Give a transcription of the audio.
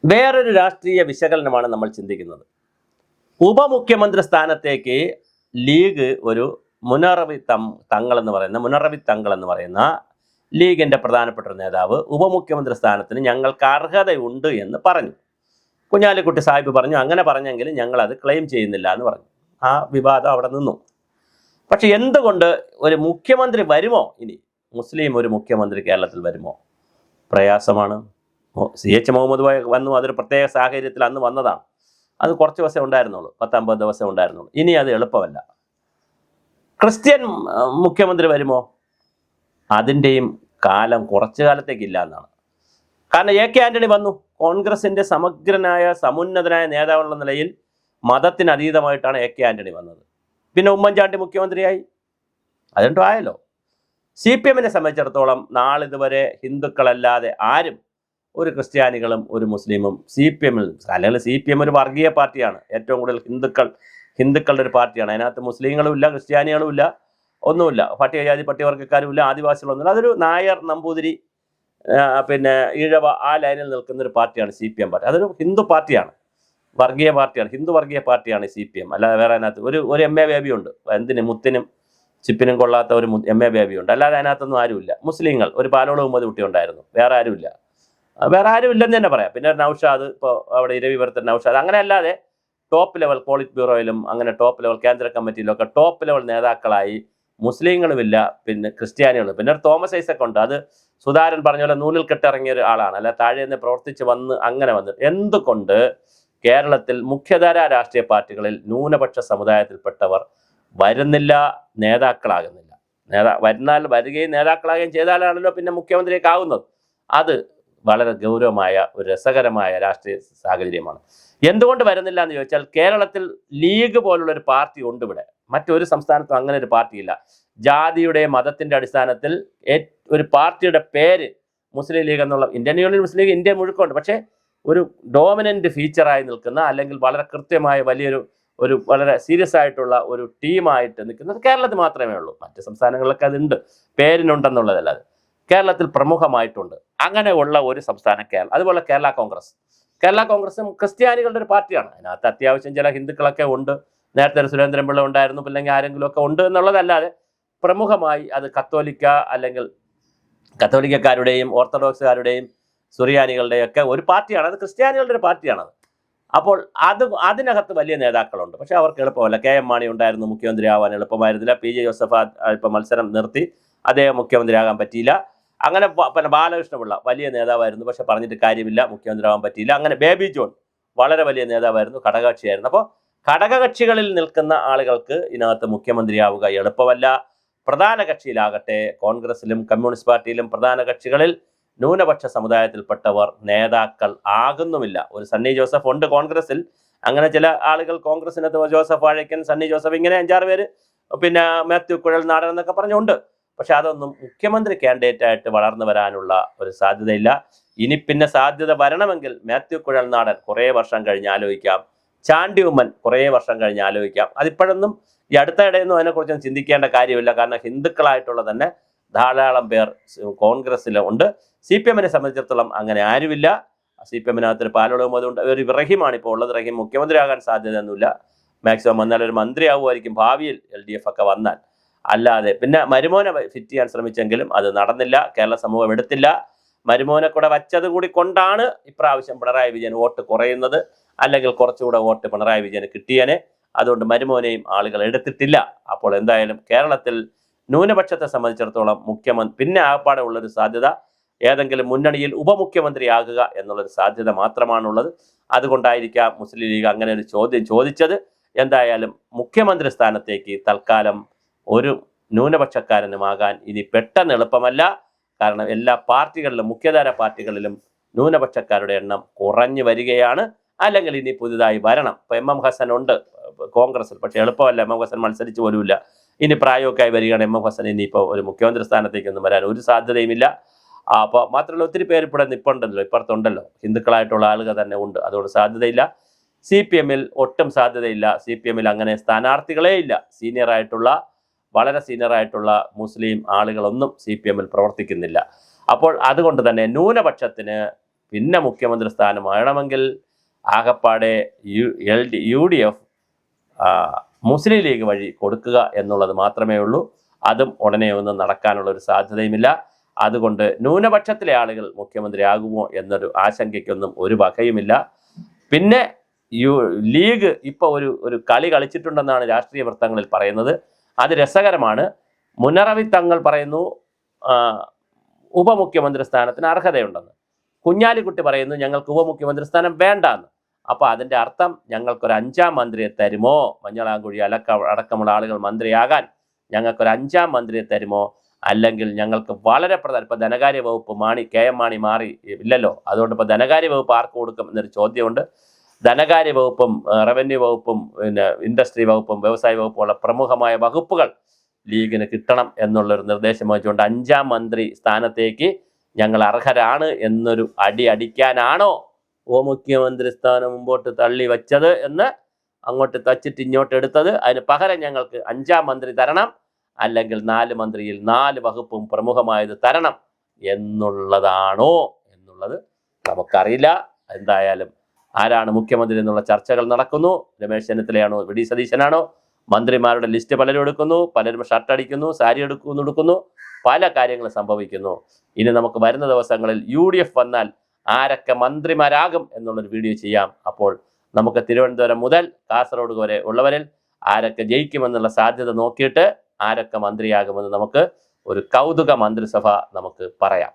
വേറൊരു രാഷ്ട്രീയ വിശകലനമാണ് നമ്മൾ ചിന്തിക്കുന്നത്. ഉപമുഖ്യമന്ത്രി സ്ഥാനത്തേക്ക് ലീഗ് ഒരു മുനറവി തങ്ങൾ എന്ന് പറയുന്ന ലീഗിൻ്റെ പ്രധാനപ്പെട്ട ഒരു നേതാവ് ഉപമുഖ്യമന്ത്രി സ്ഥാനത്തിന് ഞങ്ങൾക്ക് അർഹതയുണ്ട് എന്ന് പറഞ്ഞു. കുഞ്ഞാലിക്കുട്ടി സാഹിബ് പറഞ്ഞു അങ്ങനെ പറഞ്ഞെങ്കിലും ഞങ്ങളത് ക്ലെയിം ചെയ്യുന്നില്ല എന്ന് പറഞ്ഞു. ആ വിവാദം അവിടെ നിന്നു. പക്ഷെ എന്തുകൊണ്ട് ഒരു മുഖ്യമന്ത്രി വരുമോ? ഇനി മുസ്ലിം ഒരു മുഖ്യമന്ത്രി കേരളത്തിൽ വരുമോ? പ്രയാസമാണ്. CH മുഹമ്മദ് വന്നു, അതൊരു പ്രത്യേക സാഹചര്യത്തിൽ അന്ന് വന്നതാണ്. അത് കുറച്ച് ദിവസം ഉണ്ടായിരുന്നുള്ളൂ, 10-50 ദിവസം ഉണ്ടായിരുന്നുള്ളൂ. ഇനി അത് എളുപ്പമല്ല. ക്രിസ്ത്യൻ മുഖ്യമന്ത്രി വരുമോ? അതിൻ്റെയും കാലം കുറച്ചു കാലത്തേക്കില്ല എന്നാണ്. കാരണം AK ആൻ്റണി വന്നു, കോൺഗ്രസിൻ്റെ സമഗ്രനായ സമുന്നതനായ നേതാവെന്ന നിലയിൽ മതത്തിന് അതീതമായിട്ടാണ് AK ആൻ്റണി വന്നത്. പിന്നെ ഉമ്മൻചാണ്ടി മുഖ്യമന്ത്രിയായി, അതുകൊണ്ടും ആയല്ലോ. CPM-നെ സംബന്ധിച്ചിടത്തോളം നാളിതുവരെ ഹിന്ദുക്കളല്ലാതെ ആരും, ഒരു ക്രിസ്ത്യാനികളും ഒരു മുസ്ലിമും CPM-ൽ, അല്ലെങ്കിൽ CPM ഒരു വർഗീയ പാർട്ടിയാണ്. ഏറ്റവും കൂടുതൽ ഹിന്ദുക്കളുടെ ഒരു പാർട്ടിയാണ്. അതിനകത്ത് മുസ്ലിങ്ങളും ഇല്ല, ക്രിസ്ത്യാനികളും ഇല്ല, ഒന്നുമില്ല, പട്ടികജാതി പട്ടികവർഗ്ഗക്കാരും ഇല്ല, ആദിവാസികളൊന്നുമില്ല. അതൊരു നായർ, നമ്പൂതിരി, പിന്നെ ഈഴവ, ആ ലൈനിൽ നിൽക്കുന്ന ഒരു പാർട്ടിയാണ് CPM പാർട്ടി. അതൊരു ഹിന്ദു പാർട്ടിയാണ്, വർഗീയ പാർട്ടിയാണ്, ഹിന്ദു വർഗീയ പാർട്ടിയാണ് CPM. അല്ലാതെ വേറെ അതിനകത്ത് ഒരു MA ബേബി ഉണ്ട്, എന്തിന് മുത്തിനും ചിപ്പിനും കൊള്ളാത്ത ഒരു MA ബേബി ഉണ്ട്. അല്ലാതെ അതിനകത്തൊന്നും ആരുമില്ല. മുസ്ലിങ്ങൾ ഒരു പാലോട് മുമ്പത് കുട്ടി ഉണ്ടായിരുന്നു, വേറെ ആരുമില്ല, വേറെ ആരും ഇല്ലെന്ന് തന്നെ പറയാം. പിന്നെ നൗഷാദ്, ഇപ്പോൾ അവിടെ ഇരവിപുരത്തെ നൗഷാദ്, അങ്ങനെ അല്ലാതെ ടോപ്പ് ലെവൽ പോളിറ്റ് ബ്യൂറോയിലും അങ്ങനെ ടോപ്പ് ലെവൽ കേന്ദ്ര കമ്മിറ്റിയിലും ഒക്കെ ടോപ്പ് ലെവൽ നേതാക്കളായി മുസ്ലിങ്ങളുമില്ല, പിന്നെ ക്രിസ്ത്യാനികളും. പിന്നെ ഒരു തോമസ് ഐസക് ഉണ്ട്, അത് സുധാരൻ പറഞ്ഞ പോലെ നൂലിൽ കെട്ടിറങ്ങിയ ഒരു ആളാണ്, അല്ല താഴെ നിന്ന് പ്രവർത്തിച്ച് വന്ന് അങ്ങനെ വന്ന്. എന്തുകൊണ്ട് കേരളത്തിൽ മുഖ്യധാര രാഷ്ട്രീയ പാർട്ടികളിൽ ന്യൂനപക്ഷ സമുദായത്തിൽപ്പെട്ടവർ വരുന്നില്ല, നേതാക്കളാകുന്നില്ല? വരികയും നേതാക്കളാകുകയും ചെയ്താലാണല്ലോ പിന്നെ മുഖ്യമന്ത്രിയൊക്കെ ആകുന്നത്. അത് വളരെ ഗൗരവമായ ഒരു രസകരമായ രാഷ്ട്രീയ സാഹചര്യമാണ്. എന്തുകൊണ്ട് വരുന്നില്ല എന്ന് ചോദിച്ചാൽ, കേരളത്തിൽ ലീഗ് പോലുള്ള ഒരു പാർട്ടി ഉണ്ട്. ഇവിടെ മറ്റൊരു സംസ്ഥാനത്തും അങ്ങനെ ഒരു പാർട്ടിയില്ല. ജാതിയുടെ മതത്തിൻ്റെ അടിസ്ഥാനത്തിൽ ഒരു പാർട്ടിയുടെ പേര് മുസ്ലിം ലീഗ് എന്നുള്ള, ഇന്ത്യൻ യൂണിയൻ മുസ്ലിം ലീഗ് ഇന്ത്യ മുഴുക്കുണ്ട്, പക്ഷേ ഒരു ഡോമിനൻ്റ് ഫീച്ചറായി നിൽക്കുന്ന, അല്ലെങ്കിൽ വളരെ കൃത്യമായ ഒരു വളരെ സീരിയസ് ആയിട്ടുള്ള ഒരു ടീമായിട്ട് നിൽക്കുന്നത് കേരളത്തിൽ മാത്രമേ ഉള്ളൂ. മറ്റ് സംസ്ഥാനങ്ങളിലൊക്കെ അതുണ്ട്, പേരിനുണ്ടെന്നുള്ളതല്ലാതെ. കേരളത്തിൽ പ്രമുഖമായിട്ടുണ്ട്. അങ്ങനെ ഉള്ള ഒരു സംസ്ഥാനം കേരളം. അതുപോലെ കേരള കോൺഗ്രസും ക്രിസ്ത്യാനികളുടെ ഒരു പാർട്ടിയാണ്. അതിനകത്ത് അത്യാവശ്യം ചില ഹിന്ദുക്കളൊക്കെ ഉണ്ട്. നേരത്തെ സുരേന്ദ്രൻപിള്ള ഉണ്ടായിരുന്നു, അല്ലെങ്കിൽ ആരെങ്കിലും ഒക്കെ ഉണ്ട് എന്നുള്ളതല്ലാതെ പ്രമുഖമായി അത് കത്തോലിക്ക, അല്ലെങ്കിൽ കത്തോലിക്കക്കാരുടെയും ഓർത്തഡോക്സുകാരുടെയും സുറിയാനികളുടെയും ഒക്കെ ഒരു പാർട്ടിയാണ്. അത് ക്രിസ്ത്യാനികളുടെ ഒരു പാർട്ടിയാണത്. അപ്പോൾ അതിനകത്ത് വലിയ നേതാക്കളുണ്ട്. പക്ഷേ അവർക്ക് എളുപ്പമല്ല. KM മാണി ഉണ്ടായിരുന്നു, മുഖ്യമന്ത്രി ആവാൻ എളുപ്പമായിരുന്നില്ല. PJ ജോസഫ് ഇപ്പം മത്സരം നിർത്തി, അദ്ദേഹം മുഖ്യമന്ത്രിയാകാൻ പറ്റിയില്ല. അങ്ങനെ പിന്നെ ബാലകൃഷ്ണപിള്ള വലിയ നേതാവായിരുന്നു, പക്ഷെ പറഞ്ഞിട്ട് കാര്യമില്ല, മുഖ്യമന്ത്രി ആവാൻ പറ്റിയില്ല. അങ്ങനെ ബേബി ജോൺ വളരെ വലിയ നേതാവായിരുന്നു, ഘടകകക്ഷിയായിരുന്നു. അപ്പോൾ ഘടകകക്ഷികളിൽ നിൽക്കുന്ന ആളുകൾക്ക് ഇതിനകത്ത് മുഖ്യമന്ത്രിയാവുക എളുപ്പമല്ല. പ്രധാന കക്ഷിയിലാകട്ടെ, കോൺഗ്രസിലും കമ്മ്യൂണിസ്റ്റ് പാർട്ടിയിലും പ്രധാന കക്ഷികളിൽ ന്യൂനപക്ഷ സമുദായത്തിൽപ്പെട്ടവർ നേതാക്കൾ ആകുന്നുമില്ല. ഒരു സണ്ണി ജോസഫ് ഉണ്ട് കോൺഗ്രസിൽ, അങ്ങനെ ചില ആളുകൾ കോൺഗ്രസിനകത്ത് ജോസഫ് വാഴക്കൻ, സണ്ണി ജോസഫ്, ഇങ്ങനെ 5-6 പേര്, പിന്നെ മാത്യു കുഴൽനാടൻ എന്നൊക്കെ പറഞ്ഞുണ്ട്. പക്ഷെ അതൊന്നും മുഖ്യമന്ത്രി കാൻഡിഡേറ്റ് ആയിട്ട് വളർന്നു വരാനുള്ള ഒരു സാധ്യതയില്ല. ഇനി പിന്നെ സാധ്യത വരണമെങ്കിൽ മാത്യു കുഴൽനാടൻ കുറേ വർഷം കഴിഞ്ഞ് ആലോചിക്കാം, ചാണ്ടി ഉമ്മൻ കുറേ വർഷം കഴിഞ്ഞ് ആലോചിക്കാം. അതിപ്പോഴൊന്നും ഈ അടുത്തയിടെയൊന്നും അതിനെക്കുറിച്ചൊന്നും ചിന്തിക്കേണ്ട കാര്യമില്ല. കാരണം ഹിന്ദുക്കളായിട്ടുള്ള തന്നെ ധാരാളം പേർ കോൺഗ്രസ്സിലുണ്ട്. CPM-നെ സംബന്ധിച്ചിടത്തോളം അങ്ങനെ ആരുമില്ല. CPM-നകത്തൊരു പാലോളവും അതുകൊണ്ട് ഒരു റഹീമാണ് ഇപ്പോൾ ഉള്ളത്. റഹീം മുഖ്യമന്ത്രിയാകാൻ സാധ്യതയൊന്നുമില്ല. മാക്സിമം വന്നാൽ ഒരു മന്ത്രിയാവുമായിരിക്കും ഭാവിയിൽ, LDF ഒക്കെ വന്നാൽ. അല്ലാതെ പിന്നെ മരുമോനെ ഫിറ്റ് ചെയ്യാൻ ശ്രമിച്ചെങ്കിലും അത് നടന്നില്ല, കേരള സമൂഹം എടുത്തില്ല. മരുമോനെ കൂടെ വച്ചത് കൂടി കൊണ്ടാണ് ഇപ്രാവശ്യം പിണറായി വിജയൻ വോട്ട് കുറയുന്നത്, അല്ലെങ്കിൽ കുറച്ചുകൂടെ വോട്ട് പിണറായി വിജയന് കിട്ടിയനെ. അതുകൊണ്ട് മരുമോനെയും ആളുകൾ എടുത്തിട്ടില്ല. അപ്പോൾ എന്തായാലും കേരളത്തിൽ ന്യൂനപക്ഷത്തെ സംബന്ധിച്ചിടത്തോളം പിന്നെ ആകപ്പാടെ ഉള്ളൊരു സാധ്യത ഏതെങ്കിലും മുന്നണിയിൽ ഉപമുഖ്യമന്ത്രിയാകുക എന്നുള്ളൊരു സാധ്യത മാത്രമാണുള്ളത്. അതുകൊണ്ടായിരിക്കാം മുസ്ലിം ലീഗ് അങ്ങനെ ഒരു ചോദ്യം ചോദിച്ചത്. എന്തായാലും മുഖ്യമന്ത്രി സ്ഥാനത്തേക്ക് തൽക്കാലം ഒരു ന്യൂനപക്ഷക്കാരനുമാകാൻ ഇനി പെട്ടെന്ന് എളുപ്പമല്ല. കാരണം എല്ലാ പാർട്ടികളിലും, മുഖ്യധാര പാർട്ടികളിലും ന്യൂനപക്ഷക്കാരുടെ എണ്ണം കുറഞ്ഞു വരികയാണ്. അല്ലെങ്കിൽ ഇനി പുതുതായി വരണം. ഇപ്പോൾ MM ഹസൻ ഉണ്ട് കോൺഗ്രസിൽ, പക്ഷേ എളുപ്പമല്ല, MM ഹസൻ മത്സരിച്ചു പോലുമില്ല. ഇനി പ്രായമൊക്കെയായി വരികയാണ് MM ഹസൻ ഇനിയിപ്പോൾ ഒരു മുഖ്യമന്ത്രി സ്ഥാനത്തേക്കൊന്നും വരാൻ ഒരു സാധ്യതയുമില്ല. അപ്പോൾ മാത്രമല്ല, ഒത്തിരി പേര് ഇവിടെ നിൽപ്പുണ്ടല്ലോ, ഇപ്പുറത്തുണ്ടല്ലോ, ഹിന്ദുക്കളായിട്ടുള്ള ആളുകൾ തന്നെ ഉണ്ട്. അതുകൊണ്ട് സാധ്യതയില്ല. CPM-ൽ ഒട്ടും സാധ്യതയില്ല. CPM-ൽ അങ്ങനെ സ്ഥാനാർത്ഥികളേ ഇല്ല. വളരെ സീനിയറായിട്ടുള്ള മുസ്ലിം ആളുകളൊന്നും CPM-ൽ പ്രവർത്തിക്കുന്നില്ല. അപ്പോൾ അതുകൊണ്ട് തന്നെ ന്യൂനപക്ഷത്തിന് പിന്നെ മുഖ്യമന്ത്രി സ്ഥാനം വേണമെങ്കിൽ ആകപ്പാടെ UDF മുസ്ലിം ലീഗ് വഴി കൊടുക്കുക എന്നുള്ളത് മാത്രമേ ഉള്ളൂ. അതും ഉടനെ ഒന്നും നടക്കാനുള്ള ഒരു സാധ്യതയുമില്ല. അതുകൊണ്ട് ന്യൂനപക്ഷത്തിലെ ആളുകൾ മുഖ്യമന്ത്രിയാകുമോ എന്നൊരു ആശങ്കയ്ക്കൊന്നും ഒരു വകയുമില്ല. പിന്നെ ലീഗ് ഇപ്പോൾ ഒരു കളി കളിച്ചിട്ടുണ്ടെന്നാണ് രാഷ്ട്രീയ വൃത്തങ്ങളിൽ പറയുന്നത്. അത് രസകരമാണ്. മുനറവി തങ്ങൾ പറയുന്നു ഉപമുഖ്യമന്ത്രി സ്ഥാനത്തിന് അർഹതയുണ്ടെന്ന്. കുഞ്ഞാലിക്കുട്ടി പറയുന്നു ഞങ്ങൾക്ക് ഉപമുഖ്യമന്ത്രി സ്ഥാനം വേണ്ടാന്ന്. അപ്പോൾ അതിൻ്റെ അർത്ഥം ഞങ്ങൾക്കൊരു 5ാം മന്ത്രിയെ തരുമോ, മഞ്ഞളാംകുഴി അടക്കമുള്ള ആളുകൾ മന്ത്രിയാകാൻ ഞങ്ങൾക്കൊരു 5ാം മന്ത്രിയെ തരുമോ, അല്ലെങ്കിൽ ഞങ്ങൾക്ക് വളരെ പ്രധാന ഇപ്പോൾ ധനകാര്യ വകുപ്പ് KM മാണി മാറി ഇല്ലല്ലോ, അതുകൊണ്ട് ഇപ്പോൾ ധനകാര്യ വകുപ്പ് ആർക്ക് കൊടുക്കും എന്നൊരു ചോദ്യമുണ്ട്. ധനകാര്യ വകുപ്പും റവന്യൂ വകുപ്പും പിന്നെ ഇൻഡസ്ട്രി വകുപ്പും വ്യവസായ വകുപ്പുമുള്ള പ്രമുഖമായ വകുപ്പുകൾ ലീഗിന് കിട്ടണം എന്നുള്ളൊരു നിർദ്ദേശം വഹിച്ചുകൊണ്ട് 5ാം മന്ത്രി സ്ഥാനത്തേക്ക് ഞങ്ങൾ അർഹരാണ് എന്നൊരു അടിക്കാനാണോ ഉപമുഖ്യമന്ത്രി സ്ഥാനം മുമ്പോട്ട് തള്ളി വച്ചത് എന്ന് അങ്ങോട്ട് തച്ചിട്ട് ഇങ്ങോട്ട് എടുത്തത്. അതിന് പകരം ഞങ്ങൾക്ക് 5ാം മന്ത്രി തരണം, അല്ലെങ്കിൽ 4 മന്ത്രിയിൽ 4 വകുപ്പും പ്രമുഖമായത് തരണം എന്നുള്ളതാണോ എന്നുള്ളത് നമുക്കറിയില്ല. എന്തായാലും ആരാണ് മുഖ്യമന്ത്രി എന്നുള്ള ചർച്ചകൾ നടക്കുന്നു. രമേശ് ചെന്നിത്തലയാണോ, വി.ഡി. സതീശനാണോ? മന്ത്രിമാരുടെ ലിസ്റ്റ് പലരും എടുക്കുന്നു, പലരും ഷർട്ട് അടിക്കുന്നു, സാരി എടുക്കുന്നു, പല കാര്യങ്ങൾ സംഭവിക്കുന്നു. ഇനി നമുക്ക് വരുന്ന ദിവസങ്ങളിൽ UDF വന്നാൽ ആരൊക്കെ മന്ത്രിമാരാകും എന്നുള്ളൊരു വീഡിയോ ചെയ്യാം. അപ്പോൾ നമുക്ക് തിരുവനന്തപുരം മുതൽ കാസർഗോഡ് വരെ ഉള്ളവരിൽ ആരൊക്കെ ജയിക്കുമെന്നുള്ള സാധ്യത നോക്കിയിട്ട് ആരൊക്കെ മന്ത്രിയാകുമെന്ന് നമുക്ക് ഒരു കൗതുക മന്ത്രിസഭ നമുക്ക് പറയാം.